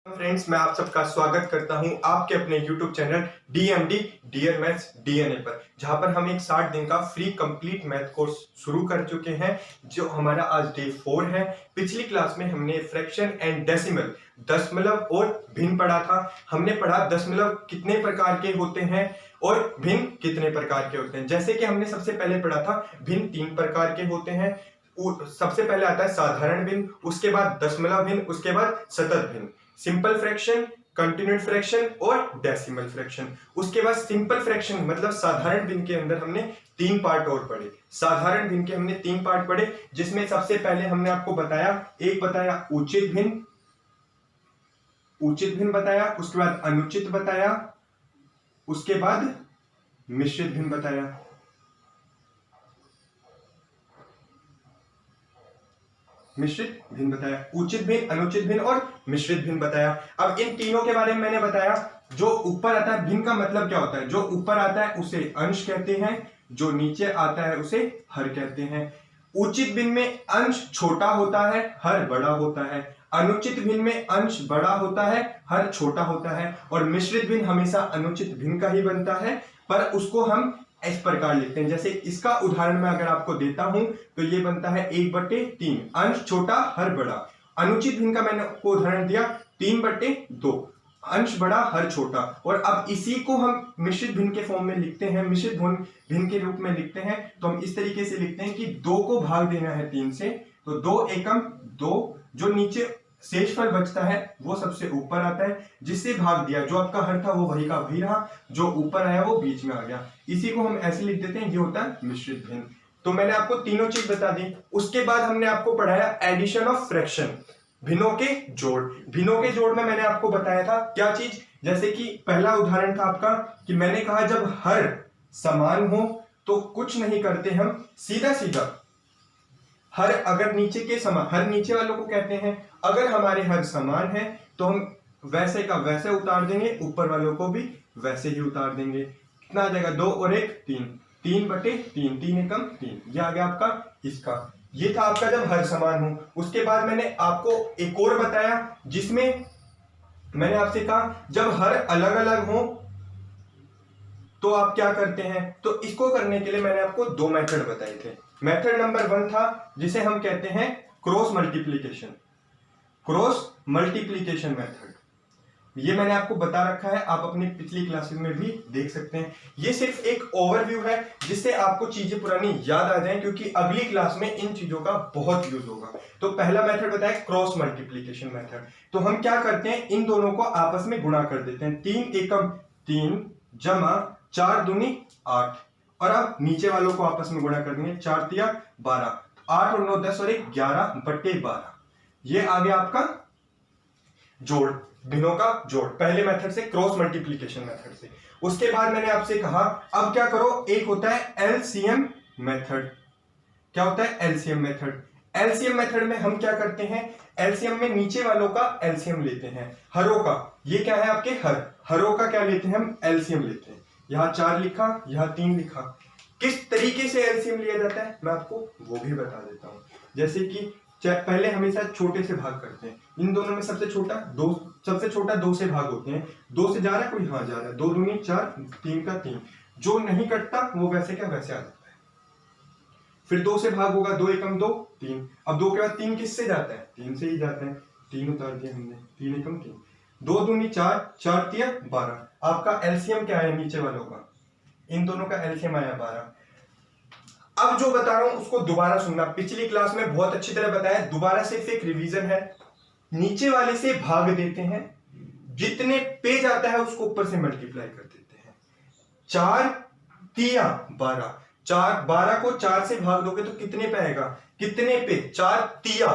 Friends, मैं आप सबका स्वागत करता हूं आपके अपने YouTube channel DMD dear maths DNA पर, जहां पर हम एक 60 दिन का फ्री कंप्लीट मैथ कोर्स शुरू कर चुके हैं, जो हमारा आज डे 4 है। पिछली क्लास में हमने फ्रैक्शन एंड डेसिमल, दशमलव और भिन्न पढ़ा था। हमने पढ़ा दशमलव कितने प्रकार के होते हैं और भिन्न कितने प्रकार के होते हैं। जैसे कि हमने सबसे पहले पढ़ा था भिन्न 3 प्रकार के होते हैं। सबसे पहले आता है साधारण भिन्न, उसके बाद दशमलव भिन्न, उसके बाद शतक भिन्न, सिंपल फ्रैक्शन, कंटिन्यूड फ्रैक्शन और डेसिमल फ्रैक्शन। उसके बाद सिंपल फ्रैक्शन मतलब साधारण भिन्न के अंदर हमने 3 पार्ट और पढ़े। साधारण भिन्न के हमने 3 पार्ट पढ़े, जिसमें सबसे पहले हमने आपको बताया, एक बताया उचित भिन्न, बताया, उसके बाद अनुचित बताया, उसके बाद मिश्रित भिन्न बताया। मिश्रित भिन्न बताया, उचित भिन्न, अनुचित भिन्न और मिश्रित भिन्न बताया। अब इन तीनों के बारे में मैंने बताया। जो ऊपर आता है भिन्न का मतलब क्या होता है? जो ऊपर आता है उसे अंश कहते हैं, जो नीचे आता है उसे हर कहते हैं। उचित भिन्न में अंश छोटा होता है, हर बड़ा होता है। अनुचित भिन्न में अंश बड़ा होता है, हर छोटा होता है। और मिश्रित भिन्न हमेशा अनुचित भिन्न का ही बनता है, पर उसको हम इस प्रकार लिखते हैं। जैसे इसका उदाहरण मैं अगर आपको देता हूं तो ये बनता है 1/3, अंश छोटा हर बड़ा। अनुचित भिन्न का मैंने आपको उदाहरण दिया 3/2, अंश बड़ा हर छोटा। और अब इसी को हम मिश्रित भिन्न के फॉर्म में लिखते हैं, मिश्रित भिन्न के रूप में लिखते हैं। तो हम इस तरीके से लिखते हैं कि 2 को भाग देना है 3 से, तो 2 एकम 2, जो नीचे शेषफल बचता है वो सबसे ऊपर आता है, जिससे भाग दिया जो आपका हर था वो वही का वही रहा, जो ऊपर आया वो बीच में आ गया। इसी को हम ऐसे लिख देते हैं, ये होता है मिश्रित भिन्न। तो मैंने आपको तीनों चीज बता दी। उसके बाद हमने आपको पढ़ाया एडिशन ऑफ फ्रैक्शन, भिन्नों के जोड़। भिन्नों के जोड़ में मैंने आपको बताया था क्या चीज? जैसे कि पहला उदाहरण था आपका कि मैंने कहा जब हर समान हो तो कुछ नहीं करते, हम सीधा सीधा हर, अगर नीचे के समान, हर नीचे वालों को कहते हैं, अगर हमारे हर समान है तो हम वैसे का वैसे उतार देंगे, ऊपर वालों को भी वैसे ही उतार देंगे। कितना आ जाएगा? 2 और 1 3, 3/3, 3 एकम 3, यह आ गया आपका इसका। ये था आपका जब हर समान हो। उसके बाद मैंने आपको एक और बताया, जिसमें मैंने आपसे कहा जब हर अलग अलग हो तो आप क्या करते हैं। तो इसको करने के लिए मैंने आपको 2 मेथड बताए थे। मेथड नंबर 1 था जिसे हम कहते हैं क्रॉस मल्टीप्लीकेशन, मेथड। ये मैंने आपको बता रखा है, आप अपनी पिछली क्लासेस में भी देख सकते हैं। ये सिर्फ एक ओवरव्यू है, जिससे आपको चीजें पुरानी याद आ जाएं, क्योंकि अगली क्लास में इन चीजों का बहुत यूज होगा। तो पहला मेथड बताया क्रॉस मल्टीप्लीकेशन मेथड। तो हम क्या करते हैं, इन दोनों को आपस में गुणा कर देते हैं। 3 एकम 3 जमा 4 दूनी 8, और अब नीचे वालों को आपस में गुणा कर देंगे। 4 तिया 12, 8 और 9 10 और 1 11/12। ये आ गया आपका जोड़, भिन्नों का जोड़, पहले मेथड से, क्रॉस मल्टीप्लीकेशन मेथड से। उसके बाद मैंने आपसे कहा अब क्या करो, एक होता है एलसीएम मेथड। क्या होता है? LCM method. एलसीएम मेथड में हम क्या करते हैं, एलसीएम में नीचे वालों का एलसीएम लेते हैं, हरों का। ये क्या है आपके हरों का क्या लेते हैं हम? एलसीएम लेते हैं। यहां 4 लिखा, यहां 3 लिखा। किस तरीके से एलसीएम लिया जाता है मैं आपको वो भी बता देता हूं। जैसे कि पहले हमेशा छोटे से भाग करते हैं। इन दोनों में सबसे छोटा 2 से भाग होते हैं। 2 से जा रहा है कोई, हाँ जा रहा है, 2 दूनी 4, 3 का 3, जो नहीं कटता वो वैसे क्या वैसे आ जाता है। फिर 2 से भाग होगा, 2 एकम 2 3। अब 2 के बाद 3 किससे जाता है? 3 से ही जाता है। 3 उतार दिया हमने, 3 एकम 3, 2 दूनी 4, 4 तिया 12। आपका एलसीएम क्या है नीचे वालों का? इन दोनों का एलसीएम आया 12। अब जो बता रहा हूं उसको दोबारा सुनना, पिछली क्लास में बहुत अच्छी तरह बताया, दोबारा सिर्फ एक रिवीजन है। नीचे वाले से भाग देते हैं, जितने पे जाता है उसको ऊपर से मल्टीप्लाई कर देते हैं। 4 तिया 12, 12 को 4 से भाग दोगे तो कितने पे आएगा? कितने पे? 4 तिया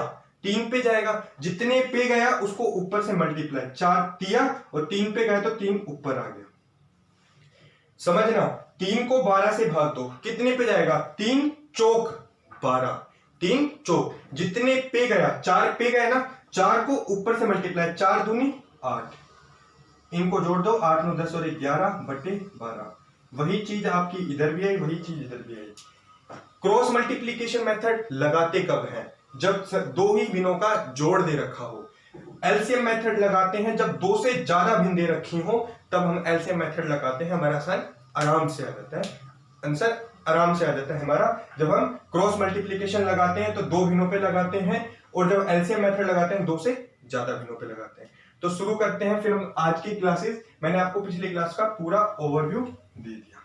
3 पे जाएगा, जितने पे गया उसको ऊपर से मल्टीप्लाई, 4 तिया और 3 पे गया तो 3 ऊपर आ गया। समझना, 3 को 12 से भाग दो, कितने पे जाएगा? 3 चौक 12, 3 चौक, जितने पे गया, 4 पे गया ना, 4 को ऊपर से मल्टीप्लाई, 4 दूनी 8, इनको जोड़ दो, 8 9 10 और 11/12। वही चीज आपकी इधर भी आई, वही चीज इधर भी आई। क्रॉस मल्टीप्लीकेशन मेथड लगाते कब है? जब 2 ही भिन्नों का जोड़ दे रखा हो। एलसीएम मेथड लगाते हैं जब दो से ज्यादा भिन्न दे रखी हो, तब हम एलसीएम मेथड लगाते हैं। हमारा आंसर आराम से आ जाता है, आंसर आराम से आ जाता है हमारा। जब हम क्रॉस मल्टीप्लीकेशन लगाते हैं तो दो भिन्नों पे लगाते हैं, और जब एलसीएम मेथड लगाते हैं दो से ज्यादा भिन्नों पे लगाते हैं। तो शुरू करते हैं फिर हम आज की क्लासेस। मैंने आपको पिछली क्लास का पूरा ओवरव्यू दे दिया।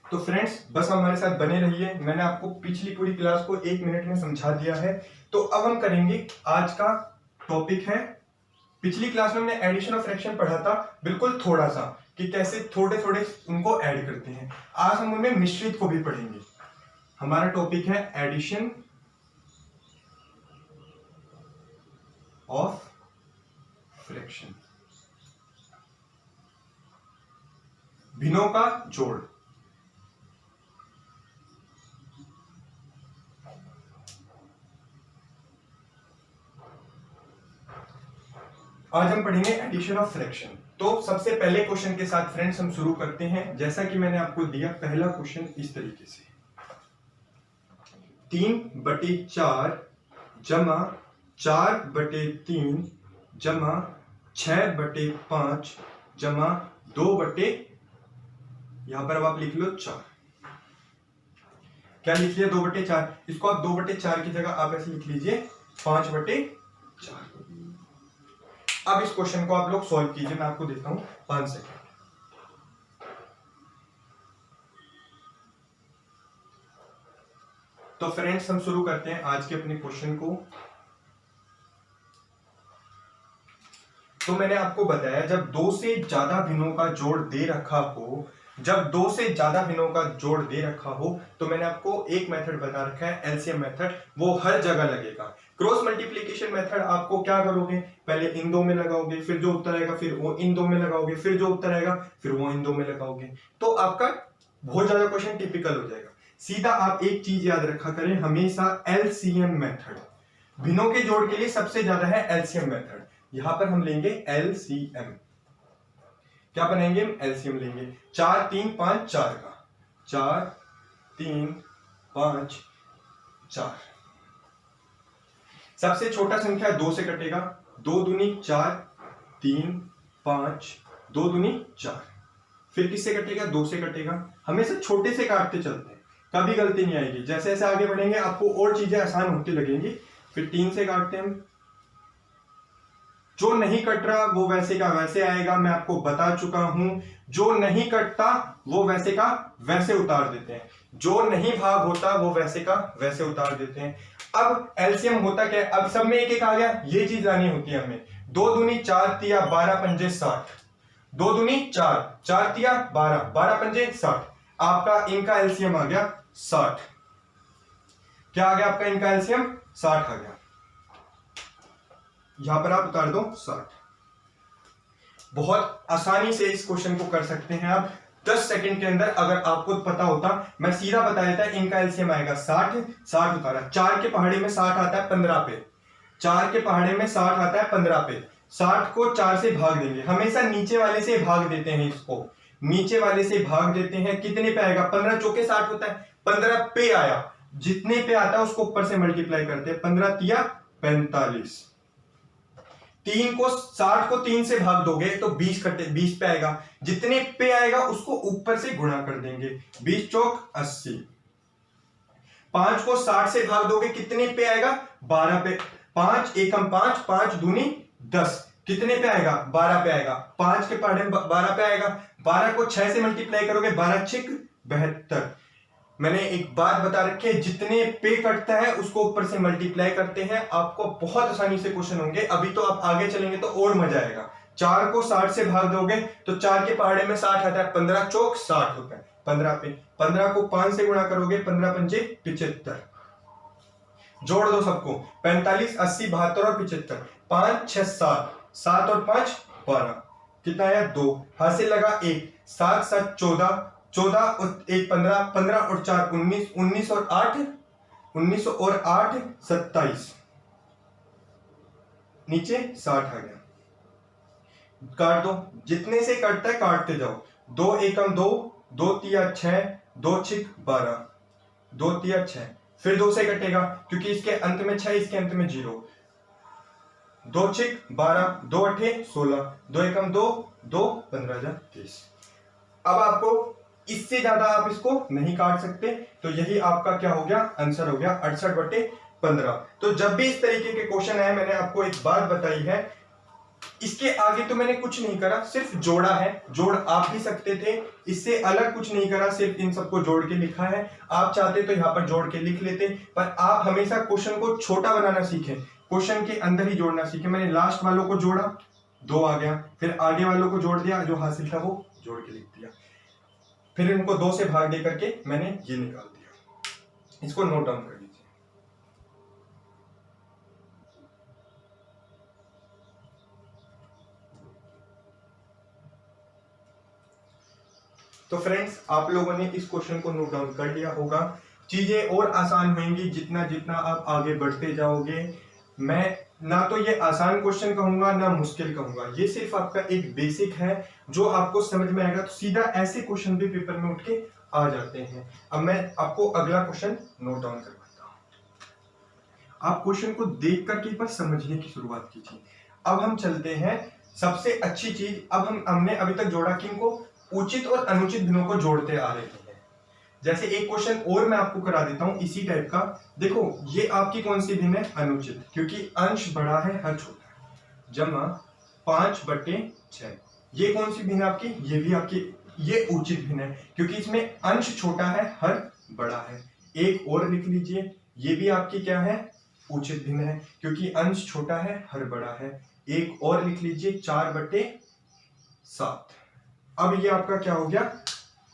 तो फ्रेंड्स बस हमारे साथ बने रहिए, मैंने आपको पिछली पूरी क्लास को 1 मिनट में समझा दिया है। तो अब हम करेंगे, आज का टॉपिक है, पिछली क्लास में हमने एडिशन और फ्रैक्शन पढ़ा था बिल्कुल थोड़ा सा, कि कैसे थोड़े थोड़े उनको ऐड करते हैं। आज हम उनमें मिश्रित को भी पढ़ेंगे। हमारा टॉपिक है एडिशन ऑफ फ्रैक्शन, भिन्नों का जोड़। आज हम पढ़ेंगे एडिशन ऑफ फ्रैक्शन। तो सबसे पहले क्वेश्चन के साथ फ्रेंड्स हम शुरू करते हैं। जैसा कि मैंने आपको दिया, पहला क्वेश्चन इस तरीके से, 3/4 जमा 4/3 जमा 6/5 जमा 2/, यहां पर अब आप लिख लो 4। क्या लिख लिया? 2/4। इसको आप 2/4 की जगह आप ऐसे लिख लीजिए 5/4। अब इस क्वेश्चन को आप लोग सॉल्व कीजिए, मैं आपको देता हूं 5 सेकंड। तो फ्रेंड्स हम शुरू करते हैं आज के अपने क्वेश्चन को। तो मैंने आपको बताया, जब दो से ज्यादा भिन्नों का जोड़ दे रखा हो, जब दो से ज्यादा भिन्नों का जोड़ दे रखा हो, तो मैंने आपको एक मेथड बता रखा है एलसीएम मेथड, वो हर जगह लगेगा। क्रॉस मल्टीप्लिकेशन मेथड आपको क्या करोगे, पहले इन दो में लगाओगे, फिर जो उत्तर आएगा फिर वो इन दो में लगाओगे, फिर जो उत्तर आएगा फिर वो इन दो में लगाओगे। तो आपका बहुत ज्यादा क्वेश्चन टिपिकल हो जाएगा। सीधा आप एक चीज याद रखा करें, हमेशा एलसीएम मेथड, भिन्नों के जोड़ के लिए सबसे ज्यादा है एलसीएम मेथड। यहां पर हम लेंगे एलसीएम, क्या बनाएंगे हम? एलसीएम लेंगे। 4 3 5 4 का, 4 3 5 4। सबसे छोटा संख्या 2 से कटेगा, 2 दूनी 4, 3 5, 2 दूनी 4। फिर किससे कटेगा? 2 से कटेगा। हमेशा छोटे से काटते चलते हैं, कभी गलती नहीं आएगी। जैसे जैसे आगे बढ़ेंगे आपको और चीजें आसान होती लगेंगी। फिर 3 से काटते हैं, जो नहीं कट रहा वो वैसे का वैसे आएगा, मैं आपको बता चुका हूं। जो नहीं कटता वो वैसे का वैसे उतार देते हैं, जो नहीं भाग होता वो वैसे का वैसे उतार देते हैं। अब एलसीएम होता क्या है, अब सब में एक एक आ गया, ये चीज लानी होती है हमें। 2 दूनी 4 तिया 12 पंजे 60, 2 दूनी 4, 4 तिया 12, 12 पंजे 60। आपका इनका एलसीएम आ गया 60। क्या आ गया आपका इनका एलसीएम? 60 आ गया। यहां पर आप उतार दो 60। बहुत आसानी से इस क्वेश्चन को कर सकते हैं आप 10 सेकंड के अंदर। अगर आपको पता होता, मैं सीधा बता देता, इनका एलसीएम आएगा 60, 60 उतारा। 4 के पहाड़े में 60 आता है 15 पे, 4 के पहाड़े में 60 आता है 15 पे। 60 को 4 से भाग देंगे, हमेशा नीचे वाले से भाग देते हैं, इसको नीचे वाले से भाग देते हैं। कितने पे आएगा? 15 चौके 60 होता है, 15 पे आया, जितने पे आता है उसको ऊपर से मल्टीप्लाई करते हैं। 15 तिया 45। 60 को 3 से भाग दोगे तो 20 पे आएगा, जितने पे आएगा उसको ऊपर से गुणा कर देंगे। 20 चौक 80। 5 को 60 से भाग दोगे, कितने पे आएगा? 12 पे। 5 एकम 5, 5 दूनी 10, कितने पे आएगा? 12 पे आएगा। 5 के पहाड़े में 12 पे आएगा। 12 को 6 से मल्टीप्लाई करोगे, 12 छिक 72। मैंने एक बात बता रखी है, जितने पे कटता है उसको ऊपर से मल्टीप्लाई करते हैं। आपको बहुत आसानी से क्वेश्चन होंगे, अभी तो आप आगे चलेंगे तो और मजा आएगा। 4 को 60 से भाग दोगे तो 4 के पहाड़े में 60 आता है, 15 चौक 60 होता है 15 पे। 15 को 5 से गुणा करोगे, 15 पंजे 75। जोड़ दो सबको, 45 80 72 और 75। 5 6 7, 7 और 5 12, कितना आया? 2। हाथ से लगा 1, 7 7 14, 14 और 1 15, 15 और 4 19, 19 और 8 19 और 8 27, नीचे 60 आ गया। काट दो, जितने से कटता है काटते जाओ। 2 एकम 2, 2 तिया 6, 2 छिक 12, 2 तिया 6, फिर 2 से कटेगा क्योंकि इसके अंत में 6, इसके अंत में 0, 2 छिक 12, 2 अठे 16, 2 एकम 2, 2 15 जा 30। अब आपको इससे ज्यादा आप इसको नहीं काट सकते, तो यही आपका क्या हो गया, आंसर हो गया 68/15। तो जब भी इस तरीके के क्वेश्चन आए, मैंने आपको एक बात बताई है, इसके आगे तो मैंने कुछ नहीं करा, सिर्फ जोड़ा है। जोड़ आप भी सकते थे, इससे अलग कुछ नहीं करा, सिर्फ इन सबको जोड़ के लिखा है। आप चाहते तो यहाँ पर जोड़ के लिख लेते, पर आप हमेशा क्वेश्चन को छोटा बनाना सीखें, क्वेश्चन के अंदर ही जोड़ना सीखें। मैंने लास्ट वालों को जोड़ा, 2 आ गया, फिर आगे वालों को जोड़ दिया, जो हासिल था वो जोड़ के लिख दिया, फिर इनको 2 से भाग दे करके मैंने ये निकाल दिया। इसको नोट डाउन कर लीजिए। तो फ्रेंड्स, आप लोगों ने इस क्वेश्चन को नोट डाउन कर लिया होगा। चीजें और आसान होंगी जितना जितना आप आगे बढ़ते जाओगे। मैं ना तो ये आसान क्वेश्चन कहूंगा ना मुश्किल कहूंगा, ये सिर्फ आपका एक बेसिक है जो आपको समझ में आएगा, तो सीधा ऐसे क्वेश्चन भी पेपर में उठ के आ जाते हैं। अब मैं आपको अगला क्वेश्चन नोट डाउन करवाता हूं। आप क्वेश्चन को देख करके एक बार समझने की शुरुआत कीजिए। अब हम चलते हैं सबसे अच्छी चीज। अब हमने अभी तक जोड़ा किनको, उचित और अनुचित भिन्नों को जोड़ते आ रहे हैं। जैसे एक क्वेश्चन और मैं आपको करा देता हूं इसी टाइप का। देखो, ये आपकी कौन सी भिन्न है, अनुचित, क्योंकि अंश बड़ा है हर छोटा है, जमा 5/6। ये कौन सी भिन्न आपकी, ये भी आपकी, ये उचित भिन्न है क्योंकि इसमें अंश छोटा है हर बड़ा है। एक और लिख लीजिए, ये भी आपकी क्या है, उचित भिन्न है क्योंकि अंश छोटा है हर बड़ा है। एक और लिख लीजिए, 4/7। अब ये आपका क्या हो गया,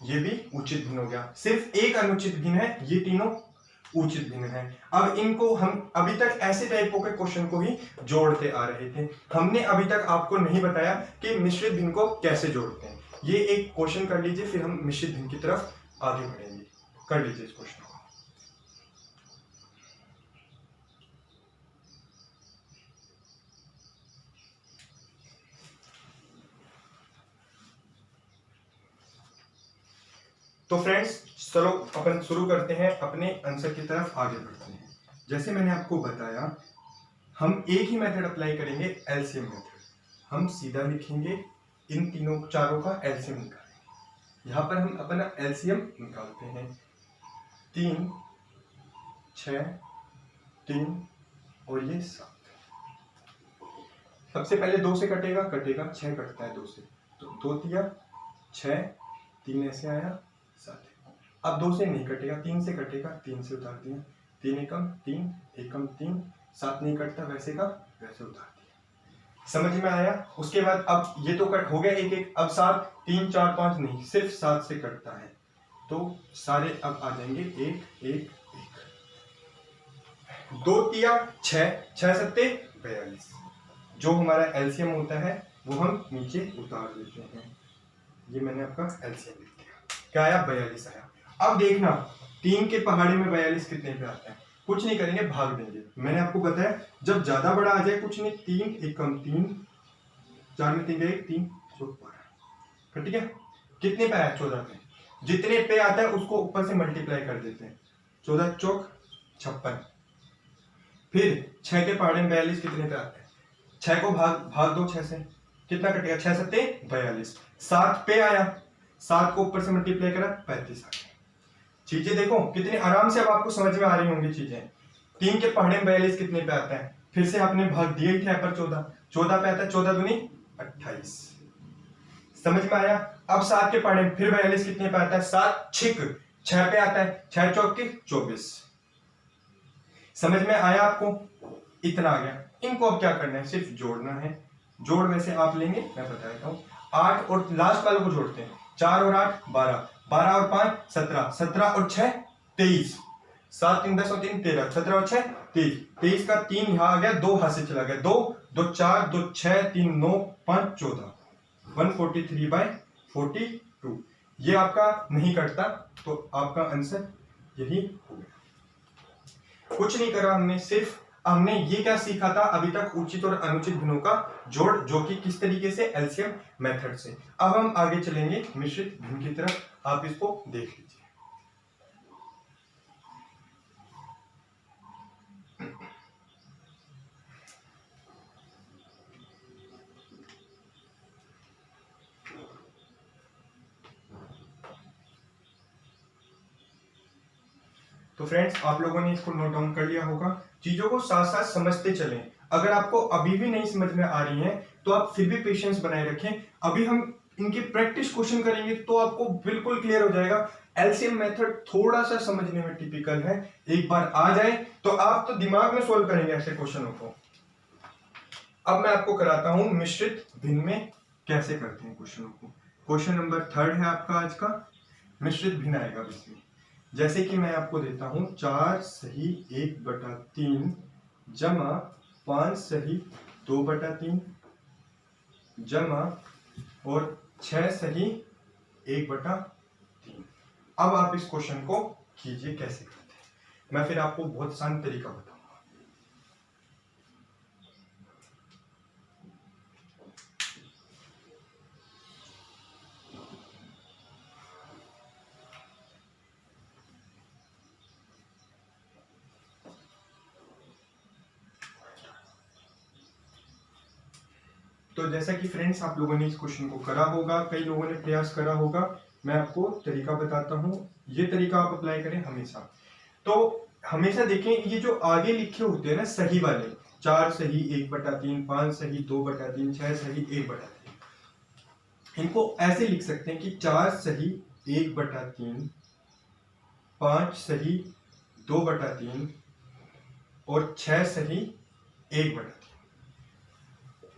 ये भी उचित भिन्न हो गया। सिर्फ एक अनुचित भिन्न है, ये तीनों उचित भिन्न है। अब इनको हम अभी तक ऐसे टाइपों के क्वेश्चन को ही जोड़ते आ रहे थे। हमने अभी तक आपको नहीं बताया कि मिश्रित भिन्न को कैसे जोड़ते हैं। ये एक क्वेश्चन कर लीजिए, फिर हम मिश्रित भिन्न की तरफ आगे बढ़ेंगे। कर लीजिए इस क्वेश्चन को। तो फ्रेंड्स, चलो अपन शुरू करते हैं, अपने आंसर की तरफ आगे बढ़ते हैं। जैसे मैंने आपको बताया, हम एक ही मेथड अप्लाई करेंगे, एलसीएम मेथड। हम सीधा लिखेंगे, इन तीनों चारों का एलसीएम निकालेंगे। यहाँ पर हम अपना एलसीएम निकालते हैं, 3, 6, 3 और ये 7। सबसे पहले 2 से कटेगा, 6 कटता है 2 से, तो 2 तिया 6, 3 ऐसे आया 7। अब 2 से नहीं कटेगा, 3 से कटेगा, 3 से उतार दिया, 3 एकम 3, एकम 3, 7 नहीं कटता, वैसे का वैसे उतार दिया। समझ में आया। उसके बाद अब ये तो कट हो गया एक एक, अब 7, 3, 4, 5 नहीं, सिर्फ 7 से कटता है, तो सारे अब आ जाएंगे 1, 1, 1। 2 तिया 6, 6 सत्ते 42। जो हमारा एलसीएम होता है वो हम नीचे उतार देते हैं। ये मैंने आपका एलसीएम लिख दिया, क्या आया, 42 आया। अब देखना, 3 के पहाड़े में 42 कितने पे आता है। कुछ नहीं करेंगे, भाग देंगे। मैंने आपको बताया जब ज्यादा बड़ा आ जाए, कुछ नहीं, 3 एकम 3, 4 में 3 गए 3, 12। ठीक है, कितने पे आया, 14 पे। जितने पे आता है उसको ऊपर से मल्टीप्लाई कर देते हैं, 14 चौक 56। फिर 6 के पहाड़े में 42 कितने पे आता है, 6 को भाग दो 6 से, कितना कटेगा, 6 सत्ते 42। 7 पे आया, 7 को ऊपर से मल्टीप्लाई करा, 35 आ गया। चीजें देखो कितनी आराम से अब आपको समझ में आ रही होंगी चीजें। 3 के पहाड़े में 42 कितने पे आता है, फिर से आपने भाग दिया ही था पर 14 पे आता है, 14 दूनी 28। समझ में आया। अब 7 के पहाड़े में फिर 42 कितने पे आता है, 7 छिक 6 पे आता है, 6 चौक के 24। समझ में आया आपको, इतना आ गया। इनको अब क्या करना है, सिर्फ जोड़ना है। जोड़ वैसे आप लेंगे, मैं बता देता हूँ। 8 और लास्ट वालों को जोड़ते हैं, 4 और 8 12, 12 और 5 17, 17 और 6 23, 7 3 10 और 3 13, 17 और 6 23, 23 का 3 यहाँ आ गया, 2 हाथ से चला गया, 2 2 4 2 6 3 9 5 14, 143/42। ये आपका नहीं कटता, तो आपका आंसर यही हो गया। कुछ नहीं करा हमने, सिर्फ हमने ये क्या सीखा था अभी तक, उचित और अनुचित भिन्नों का जोड़, जो कि किस तरीके से, एलसीएम मेथड से। अब हम आगे चलेंगे मिश्रित भिन्न की तरफ, आप इसको देख लीजिए। तो फ्रेंड्स आप लोगों ने इसको नोट डाउन कर लिया होगा। चीजों को साथ साथ समझते चलें। अगर आपको अभी भी नहीं समझ में आ रही है तो आप फिर भी पेशेंस बनाए रखें। अभी हम इनकी प्रैक्टिस क्वेश्चन करेंगे तो आपको बिल्कुल क्लियर हो जाएगा। एलसीएम मेथड थोड़ा सा समझने में टिपिकल है, एक बार आ जाए तो आप तो दिमाग में सोल्व करेंगे ऐसे क्वेश्चनों को। अब मैं आपको कराता हूं मिश्रित भिन्न में कैसे करते हैं क्वेश्चनों को। क्वेश्चन नंबर 3 है आपका आज का, मिश्रित भिन्न आएगा इसमें। जैसे कि मैं आपको देता हूं 4 सही 1/3 जमा 5 सही 2/3 जमा और 6 सही 1/3। अब आप इस क्वेश्चन को कीजिए कैसे करते हैं। मैं फिर आपको बहुत आसान तरीका बताऊंगा। तो जैसा कि फ्रेंड्स आप लोगों ने इस क्वेश्चन को करा होगा, कई लोगों ने प्रयास करा होगा, मैं आपको तरीका बताता हूं। ये तरीका आप अप्लाई करें हमेशा। तो हमेशा देखें ये जो आगे लिखे होते हैं ना सही वाले, 4 सही 1/3, 5 सही 2/3, 6 सही 1/3, इनको ऐसे लिख सकते हैं कि 4 सही 1/3, 5 सही 2/3 और 6 सही 1/3।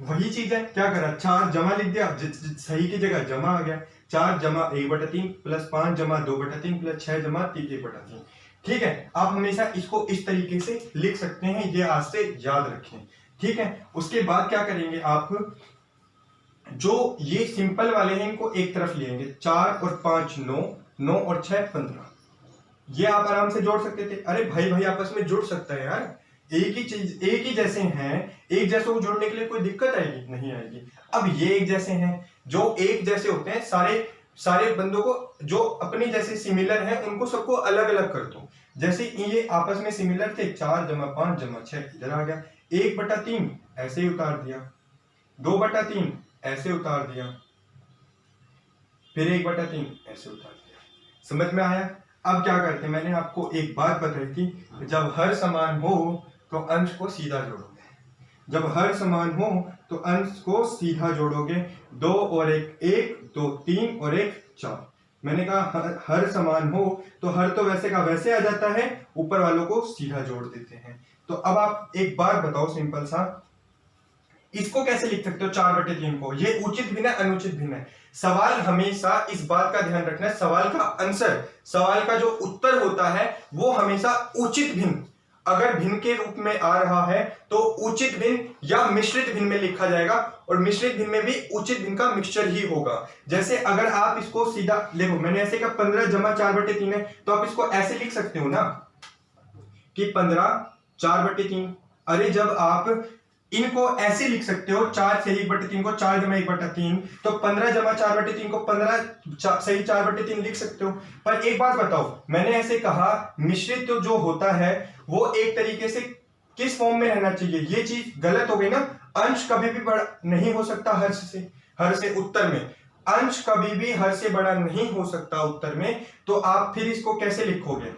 वही चीज है, क्या करा 4 जमा लिख दिया, सही की जगह जमा आ गया। 4 जमा 1/3 प्लस 5 जमा 2/3 प्लस 6 जमा 1/3। ठीक है, आप हमेशा इसको इस तरीके से लिख सकते हैं, ये आज से याद रखें। ठीक है, उसके बाद क्या करेंगे आप, जो ये सिंपल वाले हैं इनको एक तरफ लेंगे। 4 और 5 9, 9 और 6 15। ये आप आराम से जोड़ सकते थे। अरे भाई भाई आपस में जुड़ सकता है यार, एक ही चीज एक ही जैसे हैं, एक जैसे को जोड़ने के लिए कोई दिक्कत आएगी? नहीं आएगी। अब ये एक जैसे हैं, जो एक जैसे होते हैं सारे बंदों को, जो अपने जैसे सिमिलर हैं उनको सबको अलग अलग कर दो। जैसे ये आपस में सिमिलर थे, 4 जमा 5 जमा 6 इधर आ गया, 1/3 ऐसे ही उतार दिया, 2/3 ऐसे उतार दिया, फिर 1/3 ऐसे उतार दिया। समझ में आया? अब क्या करते हैं, मैंने आपको एक बात बताई थी, जब हर समान हो तो अंश को सीधा जोड़ोगे। जब हर समान हो तो अंश को सीधा जोड़ोगे। 2 और 1 1, 2 3 और 1 4। मैंने कहा हर समान हो तो हर तो वैसे का वैसे आ जाता है, ऊपर वालों को सीधा जोड़ देते हैं। तो अब आप एक बात बताओ सिंपल सा, इसको कैसे लिख सकते हो 4/3 को? ये उचित भिन्न है अनुचित भिन्न है? सवाल हमेशा इस बात का ध्यान रखना है, सवाल का आंसर, सवाल का जो उत्तर होता है वो हमेशा उचित भिन्न, अगर भिन्न के रूप में आ रहा है तो उचित भिन्न या मिश्रित भिन्न में लिखा जाएगा, और मिश्रित भिन्न में भी उचित भिन्न का मिक्सचर ही होगा। जैसे अगर आप इसको सीधा देखो, मैंने ऐसे कहा 15 जमा 4/3 है, तो आप इसको ऐसे लिख सकते हो ना कि 15 4/3। अरे जब आप इनको ऐसे लिख सकते हो, 4 सही 1/3 को 4 जमा 1/3, तो 15 जमा 4/3 को 15 सही 4/3 लिख सकते हो। पर एक बात बताओ, मैंने ऐसे कहा मिश्रित तो जो होता है वो एक तरीके से किस फॉर्म में रहना चाहिए, ये चीज गलत हो गई ना। अंश कभी भी बड़ा नहीं हो सकता हर से उत्तर में, अंश कभी भी हर से बड़ा नहीं हो सकता उत्तर में। तो आप फिर इसको कैसे लिखोगे?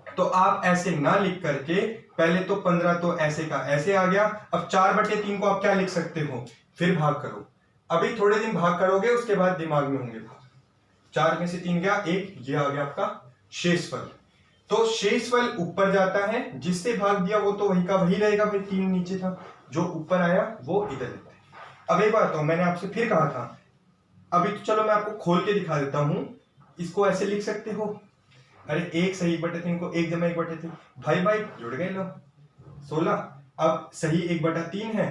तो आप ऐसे ना लिख करके, पहले तो 15 तो ऐसे का ऐसे आ गया, अब 4/3 को आप क्या लिख सकते हो, फिर भाग करो। अभी थोड़े दिन भाग करोगे, उसके बाद दिमाग में होंगे भाग। 4 में से 3 गया 1, ये आ गया आपका शेषफल। तो शेषफल ऊपर जाता है, जिससे भाग दिया वो तो वही का वही रहेगा, फिर 3 नीचे था, जो ऊपर आया वो इधर रहता है। अब एक बात तो मैंने आपसे फिर कहा था, अभी तो चलो मैं आपको खोल के दिखा देता हूं। इसको ऐसे लिख सकते हो, अरे 1 सही 1/3 को 1 जमा 1/3, भाई भाई जुड़ गए लोग 16। अब सही 1/3 है,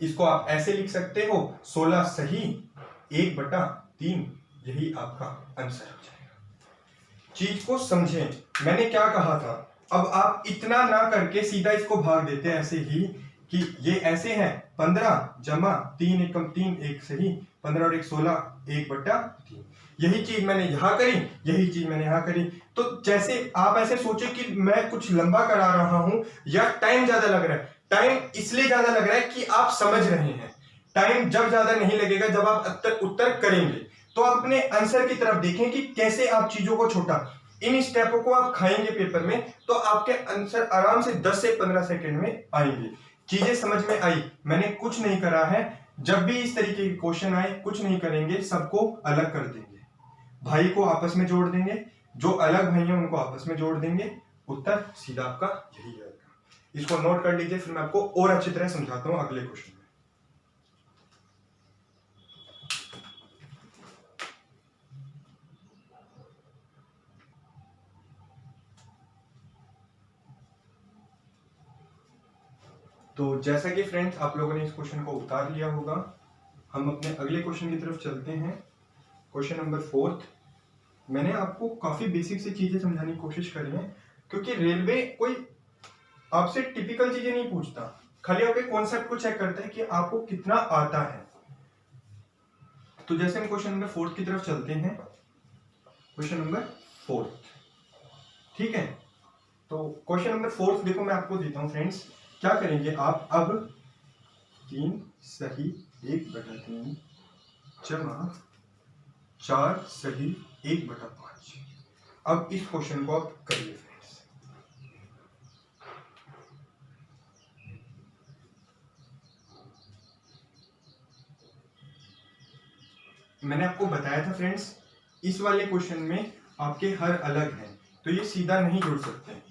इसको आप ऐसे लिख सकते हो 16 सही 1/3, यही आपका आंसर हो जाएगा। चीज को समझें, मैंने क्या कहा था। अब आप इतना ना करके सीधा इसको भाग देते हैं ऐसे ही, कि ये ऐसे है 15 जमा 3 एकम 3 1 सही, 15 और 1 16 1/3। यही चीज मैंने यहां करी, यही चीज मैंने यहां करी। तो जैसे आप ऐसे सोचे कि मैं कुछ लंबा करा रहा हूं या टाइम ज्यादा लग रहा है, टाइम इसलिए ज्यादा लग रहा है कि आप समझ रहे हैं। टाइम जब ज्यादा नहीं लगेगा जब आप उत्तर करेंगे। तो आप अपने आंसर की तरफ देखें कि कैसे आप चीजों को छोटा, इन स्टेपों को आप खाएंगे पेपर में तो आपके आंसर आराम से 10 से 15 सेकंड में आएंगे। चीजें समझ में आई? मैंने कुछ नहीं करा है। जब भी इस तरीके के क्वेश्चन आए कुछ नहीं करेंगे, सबको अलग कर देंगे, भाई को आपस में जोड़ देंगे, जो अलग भाई हैं उनको आपस में जोड़ देंगे, उत्तर सीधा आपका यही आएगा। इसको नोट कर लीजिए, फिर मैं आपको और अच्छी तरह समझाता हूं अगले क्वेश्चन में। तो जैसा कि फ्रेंड्स आप लोगों ने इस क्वेश्चन को उतार लिया होगा, हम अपने अगले क्वेश्चन की तरफ चलते हैं। Question number 4। मैंने आपको काफी बेसिक से चीजें समझाने की कोशिश करी है, क्योंकि रेलवे कोई आपसे टिपिकल चीजें नहीं पूछता, खाली आपके कॉन्सेप्ट को चेक करता है कि आपको कितना आता है। तो जैसे हम क्वेश्चन नंबर 4 की तरफ चलते हैं, क्वेश्चन नंबर 4, ठीक है। तो क्वेश्चन नंबर 4 देखो मैं आपको देता हूं फ्रेंड्स, क्या करेंगे आप, अब 3 सही 1/3 जमा 4 सही 1/5। अब इस क्वेश्चन को आप करिए फ्रेंड्स। मैंने आपको बताया था फ्रेंड्स, इस वाले क्वेश्चन में आपके हर अलग हैं, तो ये सीधा नहीं जुड़ सकते,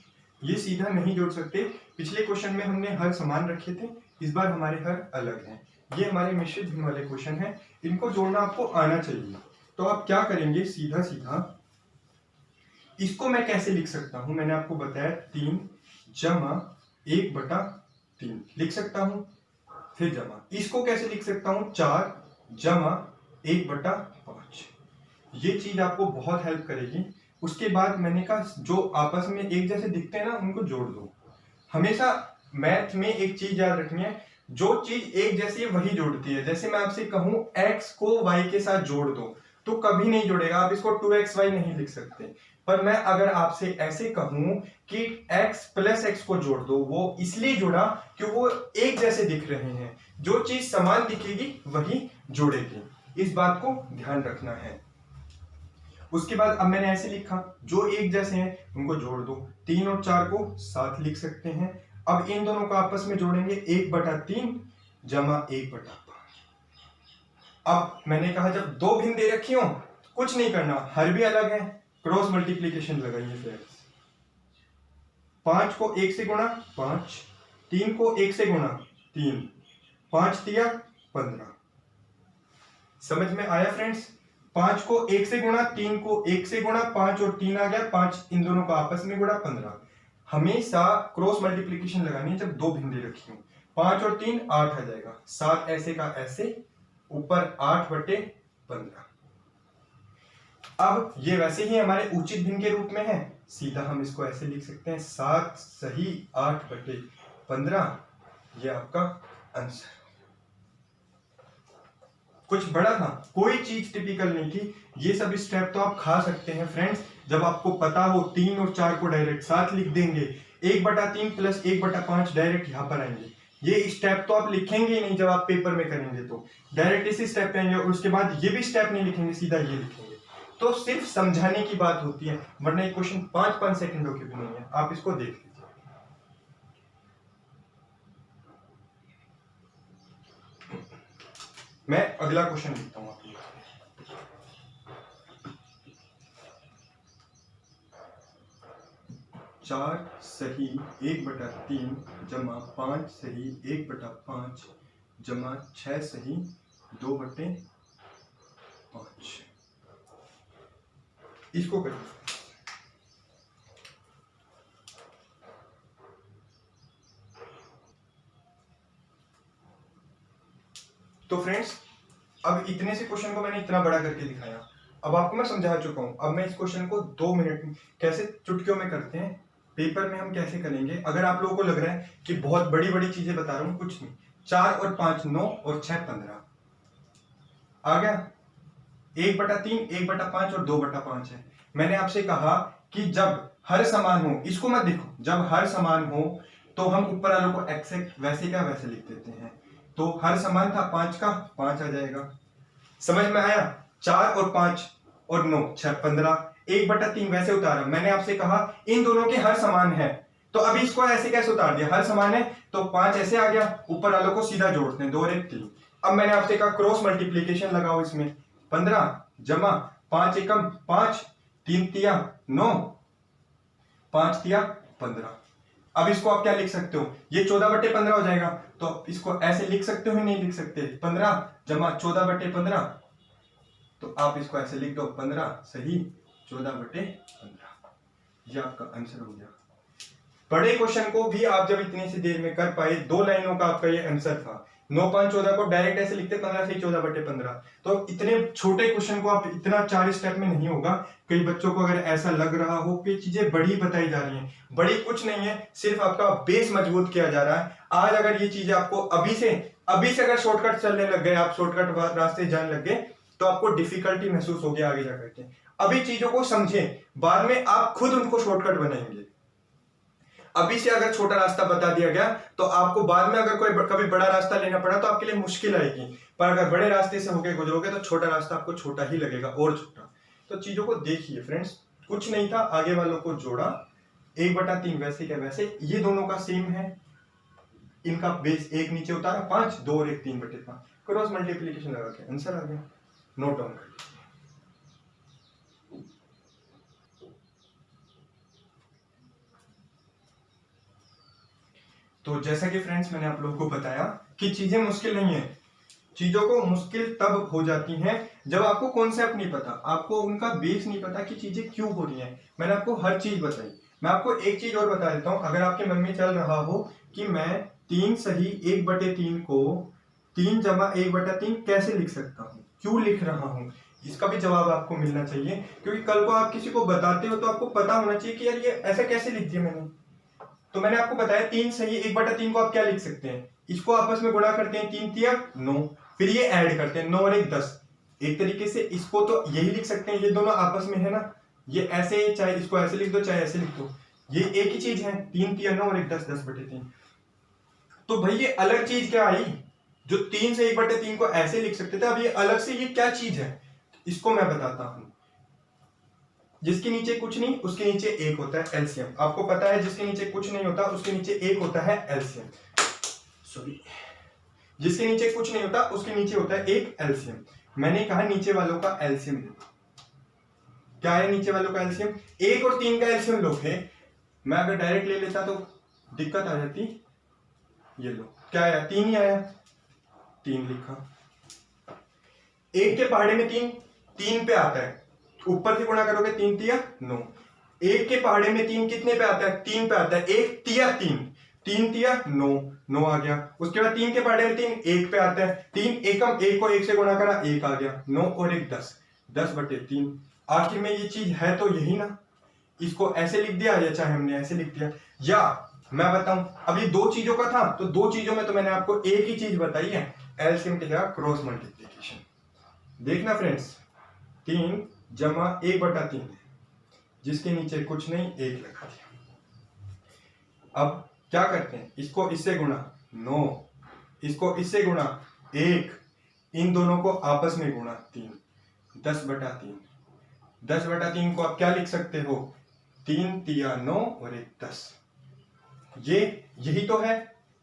ये सीधा नहीं जोड़ सकते। पिछले क्वेश्चन में हमने हर समान रखे थे, इस बार हमारे हर अलग हैं। ये हमारे मिश्रित भिन्न वाले क्वेश्चन हैं, इनको जोड़ना आपको आना चाहिए। तो आप क्या करेंगे, सीधा सीधा इसको मैं कैसे लिख सकता हूं, मैंने आपको बताया 3 जमा 1/3 लिख सकता हूं, फिर जमा इसको कैसे लिख सकता हूं, 4 जमा 1/5। ये चीज आपको बहुत हेल्प करेगी। उसके बाद मैंने कहा जो आपस में एक जैसे दिखते हैं ना उनको जोड़ दो। हमेशा मैथ में एक चीज याद रखनी है, जो चीज एक जैसी है वही जोड़ती है। जैसे मैं आपसे कहूं x को y के साथ जोड़ दो तो कभी नहीं जोड़ेगा, आप इसको 2xy नहीं लिख सकते। पर मैं अगर आपसे ऐसे कहूं कि x + x को जोड़ दो, वो इसलिए जुड़ा कि वो एक जैसे दिख रहे हैं, जो चीज समान दिखेगी वही जोड़ेगी, इस बात को ध्यान रखना है। उसके बाद अब मैंने ऐसे लिखा, जो एक जैसे हैं उनको जोड़ दो, 3 और 4 को साथ लिख सकते हैं। अब इन दोनों को आपस में जोड़ेंगे, 1/3 जमा 1/5। अब मैंने कहा जब दो भिन्न दे रखी हो कुछ नहीं करना, हर भी अलग है, क्रॉस मल्टीप्लीकेशन लगाइए फ्रेंड्स। 5 को 1 से गुणा 5, 3 को 1 से गुणा 3, 5 तिया 15। समझ में आया फ्रेंड्स? 5 को 1 से गुणा, 3 को 1 से गुणा, 5 और 3 आ गया, 5 इन दोनों का आपस में गुणा 15। हमेशा क्रॉस मल्टीप्लीकेशन लगानी है जब दो भिन्न दे रखी हो। 5 और 3 8 आ जाएगा, 7 ऐसे का ऐसे, ऊपर 8/15। अब ये वैसे ही हमारे उचित भिन्न के रूप में है, सीधा हम इसको ऐसे लिख सकते हैं, 7 सही 8/15। ये आपका आंसर। कुछ बड़ा था, कोई चीज टिपिकल नहीं थी। ये सब स्टेप तो आप खा सकते हैं फ्रेंड्स, जब आपको पता हो 3 और 4 को डायरेक्ट साथ लिख देंगे, 1/3 + 1/5 डायरेक्ट यहां पर आएंगे। ये स्टेप तो आप लिखेंगे ही नहीं, जब आप पेपर में करेंगे तो डायरेक्ट इसी स्टेप पे आएंगे, और उसके बाद ये भी स्टेप नहीं लिखेंगे, सीधा ये लिखेंगे। तो सिर्फ समझाने की बात होती है, वरना ये क्वेश्चन 5-5 सेकंडों के भी नहीं है। आप इसको देख लीजिए। मैं अगला क्वेश्चन लिखता हूं आपके लिए। 4 सही 1/3 जमा 5 सही 1/5 जमा 6 सही 2/5। इसको करिए। तो फ्रेंड्स अब इतने से क्वेश्चन को मैंने इतना बड़ा करके दिखाया, अब आपको मैं समझा चुका हूं। अब मैं इस क्वेश्चन को 2 मिनट में कैसे चुटकियों में करते हैं, पेपर में हम कैसे करेंगे। अगर आप लोगों को लग रहा है कि बहुत बड़ी बड़ी चीजें बता रहा हूं, कुछ नहीं, 4 और 5 9 और 6 15 आ गया। 1/3 1/5 और 2/5 है। मैंने आपसे कहा कि जब हर समान हो, इसको मत देखो, जब हर समान हो तो हम ऊपर वालों को एक्सेक्ट वैसे का वैसे लिख देते हैं। तो हर समान था 5 का, 5 आ जाएगा। समझ में आया? 4 और 5 और 9 6 15, 1/3 वैसे उतारा। मैंने आपसे कहा इन दोनों के हर समान है, तो अभी इसको ऐसे कैसे उतार दिया, हर समान है तो 5 ऐसे आ गया, ऊपर वालों को सीधा जोड़ते हैं, 2 और 1 3। अब मैंने आपसे कहा क्रॉस मल्टीप्लीकेशन लगाओ इसमें, 15 जमा 5 एकम 5, 3 तिया 9, 5 तिया 15। अब इसको आप क्या लिख सकते हो, ये 14/15 हो जाएगा, तो इसको ऐसे लिख सकते हो, नहीं लिख सकते, 15 जमा 14/15, तो आप इसको ऐसे लिख दो 15 सही 14/15, ये आपका आंसर हो गया। बड़े क्वेश्चन को भी आप जब इतनी सी देर में कर पाए, 2 लाइनों का आपका ये आंसर था। 9 5 14 को डायरेक्ट ऐसे लिखते 15 से 14/15, तो इतने छोटे क्वेश्चन को आप इतना 4 स्टेप में नहीं होगा। कई बच्चों को अगर ऐसा लग रहा हो कि चीजें बड़ी बताई जा रही हैं, बड़ी कुछ नहीं है, सिर्फ आपका बेस मजबूत किया जा रहा है। आज अगर ये चीजें आपको अभी से अगर शॉर्टकट चलने लग गए, आप शॉर्टकट रास्ते जाने लग गए, तो आपको डिफिकल्टी महसूस होगी आगे जाकर के। अभी चीजों को समझें, बाद में आप खुद उनको शॉर्टकट बनाएंगे। अभी से अगर छोटा रास्ता बता दिया गया तो आपको बाद में अगर कोई कभी बड़ा रास्ता लेना पड़ा तो आपके लिए मुश्किल आएगी, पर अगर बड़े रास्ते से होकर गुजरोगे तो छोटा रास्ता आपको छोटा ही लगेगा, और छोटा। तो चीजों को देखिए फ्रेंड्स, कुछ नहीं था, आगे वालों को जोड़ा, 1/3 वैसे क्या वैसे, ये दोनों का सेम है, इनका बेस 1 नीचे उतारा 5, 2 और 1 3/5, क्रॉस मल्टीप्लीकेशन लगा के आंसर आ गया। नोट डाउन कर लीजिए। तो जैसा कि फ्रेंड्स मैंने आप लोगों को बताया कि चीजें मुश्किल नहीं है, चीजों को मुश्किल तब हो जाती हैं जब आपको कॉन्सेप्ट नहीं पता, आपको उनका बेस नहीं पता कि चीजें क्यों हो रही हैं। मैंने आपको हर चीज बताई। मैं आपको एक चीज और बता देता हूं, अगर आपके मन में चल रहा हो कि मैं 3 सही 1/3 को 3 जमा 1/3 कैसे लिख सकता हूँ, क्यों लिख रहा हूँ, इसका भी जवाब आपको मिलना चाहिए। क्योंकि कल को आप किसी को बताते हो तो आपको पता होना चाहिए कि यार ये ऐसा कैसे लिख दिया मैंने। तो मैंने आपको बताया 3 सही 1/3 को आप क्या लिख सकते हैं, इसको आपस में गुणा करते हैं, 3 तिया 9, फिर ये ऐड करते हैं 9 और 1 10। एक तरीके से इसको तो यही लिख सकते हैं, ये दोनों आपस में है ना, ये ऐसे, चाहे इसको ऐसे लिख दो चाहे ऐसे लिख दो, ये एक ही चीज है, 3 तिया 9 और 1 10, 10/3। तो भाई ये अलग चीज क्या आई, जो 3 से 1/3 को ऐसे लिख सकते थे, अब ये अलग से ये क्या चीज है, इसको मैं बताता हूं। जिसके नीचे कुछ नहीं उसके नीचे 1 होता है, एलसीएम। आपको पता है जिसके नीचे कुछ नहीं होता उसके नीचे 1 होता है, एलसीएम। सॉरी, जिसके नीचे कुछ नहीं होता उसके नीचे होता है 1 एलसीएम। मैंने कहा नीचे वालों का एलसीएम देखो, क्या है नीचे वालों का एलसीएम, 1 और 3 का एलसीएम लो है। मैं अगर डायरेक्ट ले लेता तो दिक्कत आ जाती। ये लो, क्या आया, 3 ही आया, 3 लिखा। 1 के पहाड़े में 3 पे आता है, ऊपर से गुणा करोगे 3 तिया 9। 1 के पहाड़े में 3 कितने पे आता है, 3 पे आता है, 1 तिया 3, 3 तिया 9, 9 आ गया। उसके बाद 3 के पहाड़े में 3 1 पे आता है, 3 एकम, 1 को 1 से गुणा करा 1 आ गया, 9 और 1 10, 10/3। आखिर में ये चीज है तो यही ना, इसको ऐसे लिख दिया या चाहे हमने ऐसे लिख दिया। या मैं बताऊं, अभी 2 चीजों का था तो 2 चीजों में तो मैंने आपको एक ही चीज बताई है, एलसीएम की जगह क्रॉस मल्टीप्लीकेशन। देखना फ्रेंड्स, 3 जमा 1/3, जिसके नीचे कुछ नहीं 1 लगा दिया। अब क्या करते हैं, इसको इससे गुणा 9, इसको इससे गुणा 1, इन दोनों को आपस में गुणा 3, 10/3। 10/3 को आप क्या लिख सकते हो, 3 तिया 9 और 1 10। ये यही तो है,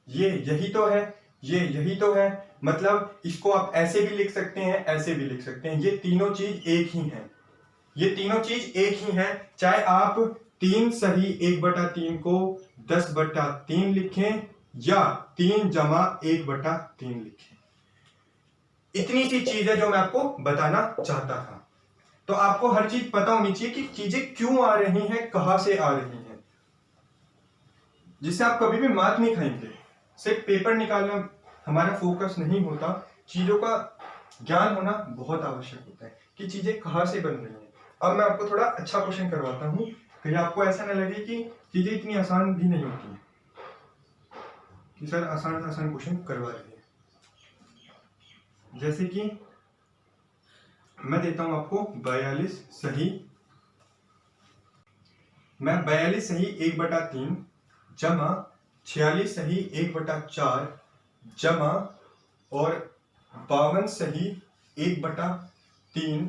ये यही तो है, ये यही तो है। मतलब इसको आप ऐसे भी लिख सकते हैं, ऐसे भी लिख सकते हैं, ये तीनों चीज एक ही है, ये तीनों चीज एक ही है। चाहे आप 3 सही 1/3 को 10/3 लिखें या 3 जमा 1/3 लिखें, इतनी सी चीज है जो मैं आपको बताना चाहता था। तो आपको हर चीज पता होनी चाहिए कि चीजें क्यों आ रही हैं, कहां से आ रही हैं, जिससे आप कभी भी मात नहीं खाएंगे। सिर्फ पेपर निकालना हमारा फोकस नहीं होता, चीजों का ज्ञान होना बहुत आवश्यक होता है कि चीजें कहां से बन रही हैं। अब मैं आपको थोड़ा अच्छा क्वेश्चन करवाता हूं, कहीं आपको ऐसा ना लगे कि चीजें इतनी आसान भी नहीं होती हैं, कि सर आसान आसान क्वेश्चन करवा रहे हैं। जैसे कि मैं देता हूं आपको 42 सही, मैं 42 सही 1/3 जमा 46 सही 1/4 जमा और 52 सही 1/3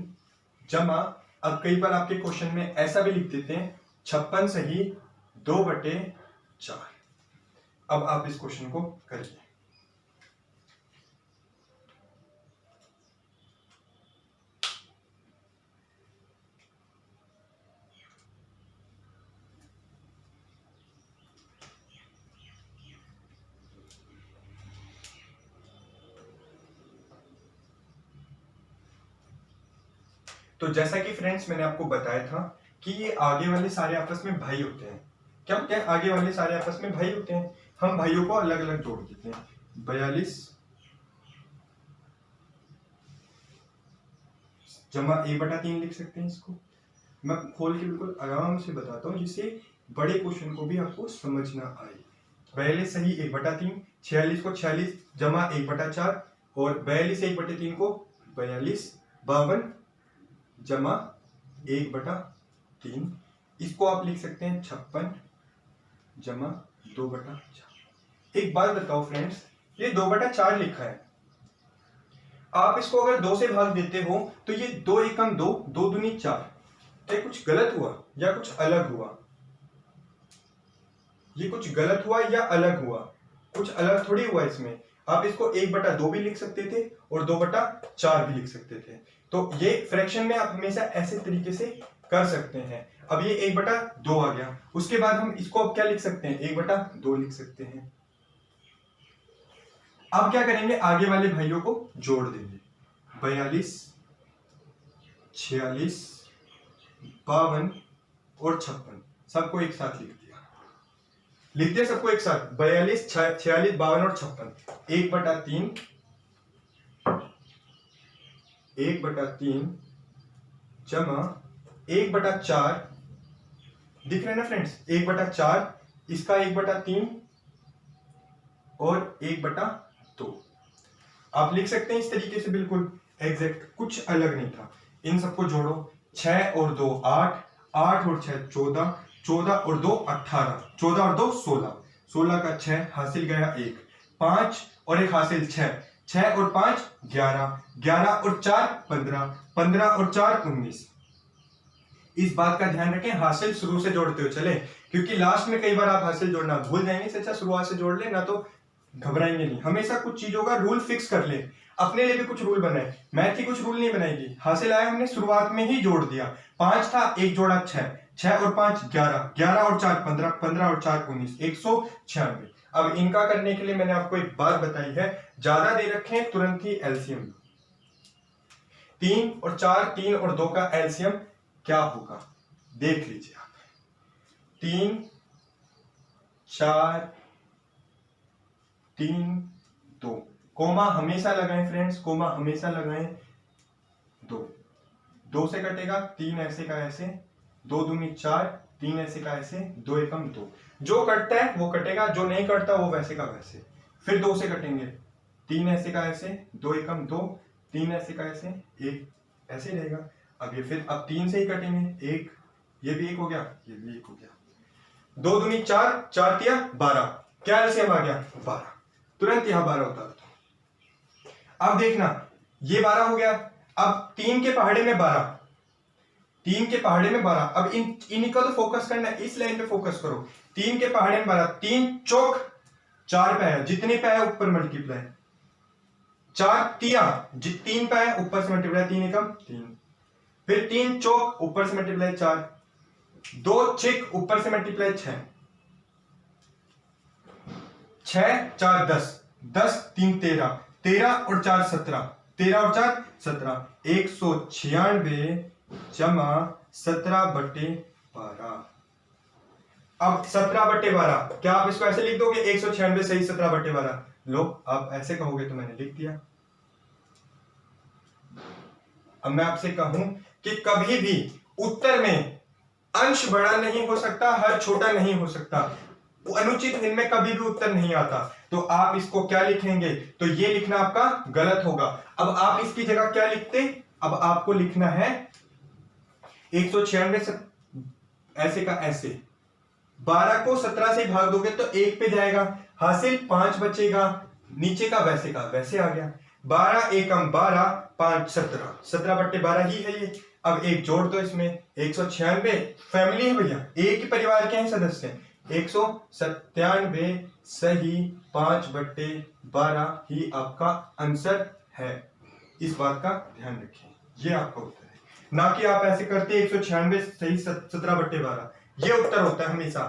जमा अब कई बार आपके क्वेश्चन में ऐसा भी लिख देते हैं 56 सही 2/4। अब आप इस क्वेश्चन को करिए। तो जैसा कि फ्रेंड्स मैंने आपको बताया था कि ये आगे वाले सारे आपस में भाई होते हैं। क्या होते हैं? आगे वाले सारे आपस में भाई होते हैं। हम भाइयों को अलग अलग जोड़ देते हैं। 42 जमा 1/3 लिख सकते हैं। इसको मैं खोल के बिल्कुल आराम से बताता हूँ जिससे बड़े क्वेश्चन को भी आपको समझ ना आए। 42 सही 1/3, 46 को 46 जमा 1/4 और 42 1/3 को 42, 52 जमा 1/3। इसको आप लिख सकते हैं 56 जमा 2/4। एक बात बताओ फ्रेंड्स, ये 2/4 लिखा है, आप इसको अगर 2 से भाग देते हो तो ये 2 एकम 2, 2 दूनी 4। क्या कुछ गलत हुआ या कुछ अलग हुआ? ये कुछ गलत हुआ या अलग हुआ? कुछ अलग थोड़ी हुआ इसमें। आप इसको 1/2 भी लिख सकते थे और 2/4 भी लिख सकते थे। तो ये फ्रैक्शन में आप हमेशा ऐसे तरीके से कर सकते हैं। अब ये 1/2 आ गया, उसके बाद हम इसको अब क्या लिख सकते हैं? 1/2 लिख सकते हैं। अब क्या करेंगे? आगे वाले भाइयों को जोड़ देंगे। 42, 46, 52 और 56 सबको एक साथ लिख दिया। लिख दिया सबको एक साथ। 42, 46, 52 और 56 1/3 जमा 1/4। दिख रहा है ना फ्रेंड्स? 1/4, इसका 1/3 और 1/2 आप लिख सकते हैं इस तरीके से, बिल्कुल एग्जैक्ट, कुछ अलग नहीं था। इन सबको जोड़ो। 6 और 2 8, 8 और 6 14, 14 और 2 18, 14 और 2 16, 16 का 6 हासिल गया 1, 5 और 1 हासिल 6, 6 और 5 11, 11 और 4 15, 15 और 4 19। इस बात का ध्यान रखें, हासिल शुरू से जोड़ते हुए चले, क्योंकि लास्ट में कई बार आप हासिल जोड़ना भूल जाएंगे। इससे अच्छा शुरुआत से जोड़ ले, ना तो घबराएंगे नहीं। हमेशा कुछ चीजों का रूल फिक्स कर ले, अपने लिए भी कुछ रूल बनाए। मैथ की कुछ रूल नहीं बनाएगी। हासिल आया, हमने शुरुआत में ही जोड़ दिया। 5 था, 1 जोड़ा 6, 6 और 5 11, 11 और 4 15, 15 और 4 19, 196। अब इनका करने के लिए मैंने आपको एक बात बताई है, ज्यादा दे रखे हैं, तुरंत ही एलसीएम। 3 और 4, 3 और 2 का एलसीएम क्या होगा देख लीजिए आप। 3 4 3 2, कोमा हमेशा लगाएं फ्रेंड्स, कोमा हमेशा लगाएं। 2 से कटेगा, 3 ऐसे का ऐसे, 2 दूनी 4, 3 ऐसे का ऐसे, 2 एकम 2। जो कटता है वो कटेगा, जो नहीं कटता वो वैसे का वैसे। फिर 2 से कटेंगे, 3 ऐसे का ऐसे, 2 एकम 2, 3 ऐसे का ऐसे, 1 ऐसे रहेगा। अब ये फिर अब 3 से ही कटेंगे, 1, ये भी 1 हो गया, ये भी 1 हो गया। 2 दूनी 4, 4 तिया 12, क्या एलसीएम आ गया? 12। तुरंत यहां 12 उतार दो। अब देखना, ये 12 हो गया। अब 3 के पहाड़े में 12, 3 के पहाड़े में 12। अब इनका तो फोकस करना है, इस लाइन पे फोकस करो। 3 के पहाड़े में 12, 3 चौक 4 पे है, जितने पे है ऊपर मल्टीप्लाई, 4 तिया 3 पे है, ऊपर से मल्टीप्लाई, 3 एकम 3, फिर 3 चौक ऊपर से मल्टीप्लाई 4, 2 छिक ऊपर से मल्टीप्लाई 6, 6 4 10, 10 3 13, 13 और 4 17, 13 और 4 17, 196 जमा 17/12। अब 17/12, क्या आप इसको ऐसे लिख दोगे? 196 सही 17/12। लो, आप ऐसे कहोगे तो मैंने लिख दिया। अब मैं आपसे कहूं कि कभी भी उत्तर में अंश बड़ा नहीं हो सकता, हर छोटा नहीं हो सकता, अनुचित भिन्न में कभी भी उत्तर नहीं आता। तो आप इसको क्या लिखेंगे? तो ये लिखना आपका गलत होगा। अब आप इसकी जगह क्या लिखते? अब आपको लिखना है 196 ऐसे का ऐसे, 12 को 17 से भाग दोगे तो 1 पे जाएगा, हासिल 5 बचेगा, नीचे का वैसे आ गया। 12 एकम 12, 5 17, 17/12 ही है ये। अब एक जोड़ दो इसमें, 196 फैमिली है भैया, एक ही परिवार के हैं सदस्य, 197 सही 5/12 ही आपका आंसर है। इस बात का ध्यान रखिए, ये आपका उत्तर है, ना कि आप ऐसे करते 196 सही 17/12, ये उत्तर होता है हमेशा।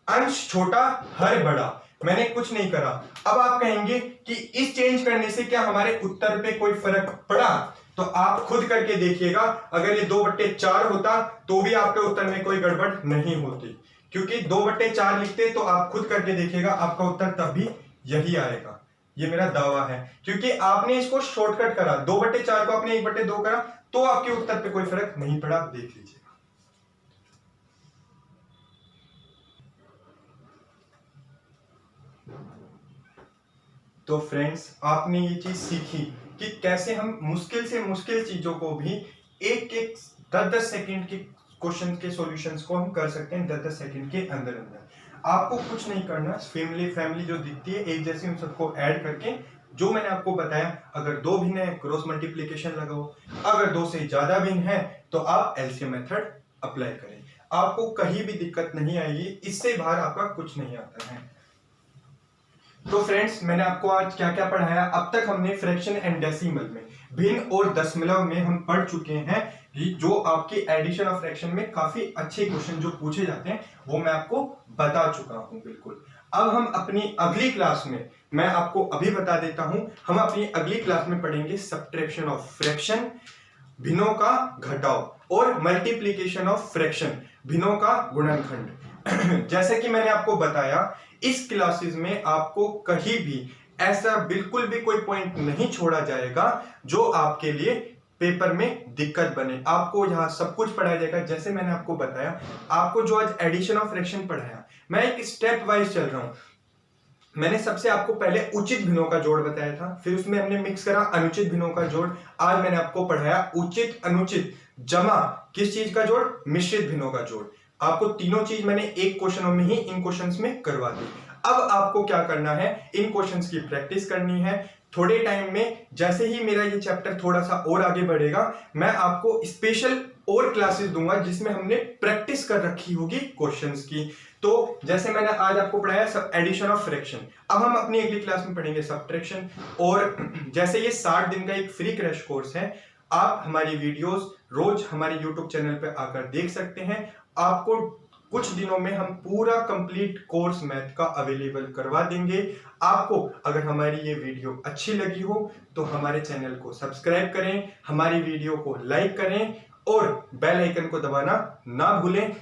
अंश छोटा हर बड़ा, मैंने कुछ नहीं करा। अब आप कहेंगे कि इस चेंज करने से क्या हमारे उत्तर पे कोई फर्क पड़ा, तो आप खुद करके देखिएगा। अगर ये 2/4 होता तो भी आपके उत्तर में कोई गड़बड़ नहीं होती, क्योंकि 2/4 लिखते तो आप खुद करके देखिएगा, आपका उत्तर तब भी यही आएगा। ये मेरा दावा है, क्योंकि आपने इसको शॉर्टकट करा, 2/4 को आपने 1/2 करा, तो आपके उत्तर पे कोई फर्क नहीं पड़ा। आप देख लीजिए। तो फ्रेंड्स, आपने ये चीज सीखी कि कैसे हम मुश्किल से मुश्किल चीजों को भी एक 10-10 सेकंड के क्वेश्चन के सॉल्यूशंस को हम कर सकते हैं 10-10 सेकंड के अंदर अंदर। आपको कुछ नहीं करना, फैमिली जो दिखती है एक जैसी, उन सबको ऐड करके जो मैंने आपको बताया, अगर 2 भिन्न है क्रॉस मल्टीप्लिकेशन लगाओ, अगर 2 से ज्यादा भिन्न है तो आप एलसीएम मेथड अप्लाई करें। आपको कहीं भी दिक्कत नहीं आएगी, इससे बाहर आपका कुछ नहीं आता है। तो फ्रेंड्स, मैंने आपको आज क्या क्या पढ़ाया। अब तक हमने फ्रैक्शन एंड डेसिमल में, भिन्न और दशमलव में हम पढ़ चुके हैं, जो आपके एडिशन और फ्रैक्शन में काफी अच्छे क्वेश्चन जो पूछे जाते हैं वो मैं आपको बता चुका हूं बिल्कुल। अब हम अपनी अगली क्लास में, मैं आपको अभी बता देता हूं, हम अपनी अगली क्लास में पढ़ेंगे सब्ट्रैक्शन ऑफ फ्रैक्शन, भिन्नों का घटाव, और मल्टीप्लीकेशन ऑफ फ्रैक्शन, भिन्नों का गुणनखंड। जैसे कि मैंने आपको बताया, इस क्लासेस में आपको कहीं भी ऐसा बिल्कुल भी कोई पॉइंट नहीं छोड़ा जाएगा जो आपके लिए पेपर में दिक्कत बने। आपको यहाँ सब कुछ पढ़ाया जाएगा। जैसे मैंने आपको बताया, आपको जो आज एडिशन ऑफ फ्रैक्शन पढ़ाया, मैं एक स्टेप वाइज चल रहा हूं। मैंने सबसे आपको पहले उचित भिन्नों का जोड़ बताया था, फिर उसमें हमने मिक्स करा अनुचित भिन्नों का जोड़। आज मैंने आपको पढ़ाया उचित अनुचित जमा किस चीज का जोड़, मिश्रित भिन्नों का जोड़। आपको तीनों चीज मैंने एक क्वेश्चन में ही इन क्वेश्चंस में करवा दी। अब आपको क्या करना है, इन क्वेश्चंस की प्रैक्टिस करनी है। थोड़े टाइम में जैसे ही मेरा ये चैप्टर थोड़ा सा और आगे बढ़ेगा, मैं आपको स्पेशल और क्लासेस दूंगा जिसमें हमने प्रैक्टिस कर रखी होगी क्वेश्चंस की। तो जैसे मैंने आज आपको पढ़ाया सब एडिशन ऑफ फ्रैक्शन, अब हम अपनी अगली क्लास में पढ़ेंगे सब्ट्रैक्शन। और जैसे ये 60 दिन का एक फ्री क्रैश कोर्स है, आप हमारी वीडियोस रोज हमारे यूट्यूब चैनल पे आकर देख सकते हैं। आपको कुछ दिनों में हम पूरा कंप्लीट कोर्स मैथ का अवेलेबल करवा देंगे। आपको अगर हमारी ये वीडियो अच्छी लगी हो तो हमारे चैनल को सब्सक्राइब करें, हमारी वीडियो को लाइक करें और बेल आइकन को दबाना ना भूलें।